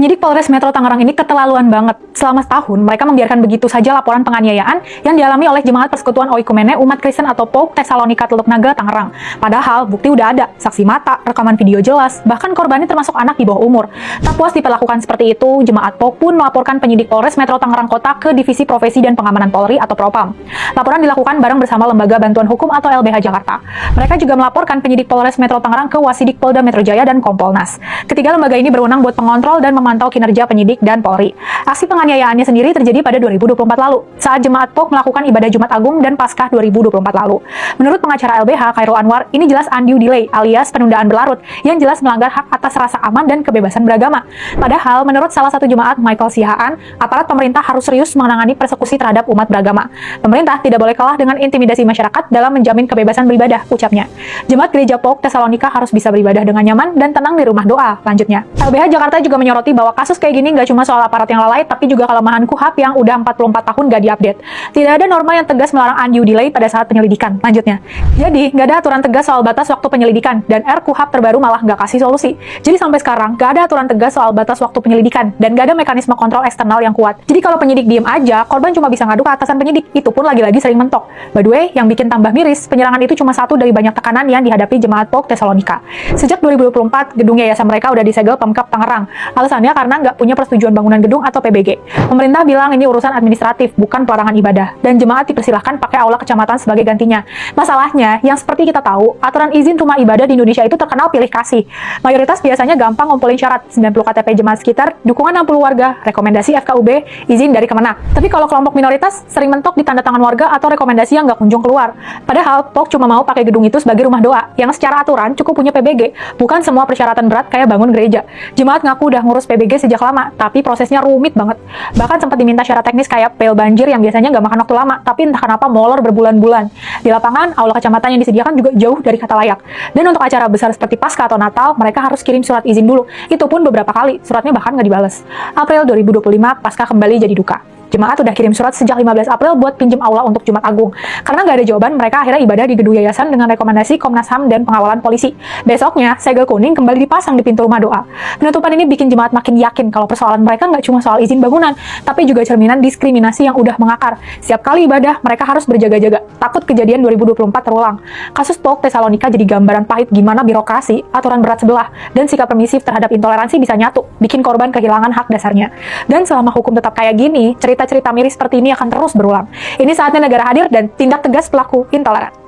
Penyidik Polres Metro Tangerang ini keterlaluan banget. Selama setahun, mereka membiarkan begitu saja laporan penganiayaan yang dialami oleh Jemaat Persekutuan Oikumene Umat Kristen atau POUK Tesalonika Teluk Naga, Tangerang. Padahal, bukti udah ada, saksi mata, rekaman video jelas, bahkan korbannya termasuk anak di bawah umur. Tak puas diperlakukan seperti itu, Jemaat POUK pun melaporkan penyidik Polres Metro Tangerang Kota ke Divisi Profesi dan Pengamanan Polri atau Propam. Laporan dilakukan bareng bersama Lembaga Bantuan Hukum atau LBH Jakarta. Mereka juga melaporkan penyidik Polres Metro Tangerang ke Wasidik Polda Metro Jaya dan Kompolnas. Ketiga lembaga ini berwenang buat mengontrol dan memantau kinerja penyidik dan Polri. Aksi penganiayaannya sendiri terjadi pada 2024 lalu, saat Jemaat POUK melakukan ibadah Jumat Agung dan Paskah 2024 lalu. Menurut pengacara LBH, Khairul Anwar, ini jelas undue delay alias penundaan berlarut yang jelas melanggar hak atas rasa aman dan kebebasan beragama. Padahal, menurut salah satu jemaat, Michael Sihaan, aparat pemerintah harus serius menangani persekusi terhadap umat beragama. Pemerintah tidak boleh kalah dengan intimidasi masyarakat dalam menjamin kebebasan beribadah, ucapnya. Jemaat Gereja POUK Tesalonika harus bisa beribadah dengan nyaman dan tenang di rumah doa, lanjutnya. LBH Jakarta juga menyoroti bahwa kasus kayak gini nggak cuma soal aparat yang lalai, tapi juga kelemahan KUHAP yang udah 44 tahun nggak diupdate. Tidak ada norma yang tegas melarang undue delay pada saat penyelidikan, lanjutnya. Jadi, nggak ada aturan tegas soal batas waktu penyelidikan, dan RKUHAP terbaru malah nggak kasih solusi. Jadi sampai sekarang, nggak ada aturan tegas soal batas waktu penyelidikan, dan nggak ada mekanisme kontrol eksternal yang kuat. Jadi kalau penyidik diem aja, korban cuma bisa ngadu ke atasan penyidik, itu pun lagi-lagi sering mentok. By the way, yang bikin tambah miris, penyerangan itu cuma satu dari banyak tekanan yang dihadapi Jemaat POUK Tesalonika. Sejak 2024, gedung yayasan mereka udah disegel Pemkab Tangerang. Alasannya karena nggak punya persetujuan bangunan gedung atau PBG. Pemerintah bilang ini urusan administratif, bukan pelarangan ibadah. Dan jemaat dipersilahkan pakai aula kecamatan sebagai gantinya. Masalahnya, yang seperti kita tahu, aturan izin rumah ibadah di Indonesia itu terkenal pilih kasih. Mayoritas biasanya gampang ngumpulin syarat, 90 KTP jemaat sekitar, dukungan 60 warga, rekomendasi FKUB, izin dari Kemenak. Tapi kalau kelompok minoritas, sering mentok di tanda tangan warga atau rekomendasi yang nggak kunjung keluar. Padahal, POUK cuma mau pakai gedung itu sebagai rumah doa, yang secara aturan cukup punya PBG, bukan semua persyaratan berat kayak bangun gereja. Jemaat ngaku udah ngurus PBG sejak lama, tapi prosesnya rumit banget. Bahkan sempat diminta syarat teknis kayak pel banjir yang biasanya nggak makan waktu lama, tapi entah kenapa molor berbulan-bulan. Di lapangan, aula kecamatan yang disediakan juga jauh dari kata layak. Dan untuk acara besar seperti Paskah atau Natal, mereka harus kirim surat izin dulu. Itu pun beberapa kali, suratnya bahkan nggak dibales. April 2025, Paskah kembali jadi duka. Jemaat udah kirim surat sejak 15 April buat pinjem aula untuk Jumat Agung. Karena nggak ada jawaban, mereka akhirnya ibadah di gedung yayasan dengan rekomendasi Komnas HAM dan pengawalan polisi. Besoknya, segel kuning kembali dipasang di pintu rumah doa. Penutupan ini bikin jemaat makin yakin kalau persoalan mereka nggak cuma soal izin bangunan, tapi juga cerminan diskriminasi yang udah mengakar. Setiap kali ibadah, mereka harus berjaga-jaga, takut kejadian 2024 terulang. Kasus POUK Tesalonika jadi gambaran pahit gimana birokrasi, aturan berat sebelah, dan sikap permisif terhadap intoleransi bisa nyatu, bikin korban kehilangan hak dasarnya. Dan selama hukum tetap kayak gini, cerita miris seperti ini akan terus berulang. Ini saatnya negara hadir dan tindak tegas pelaku intoleran.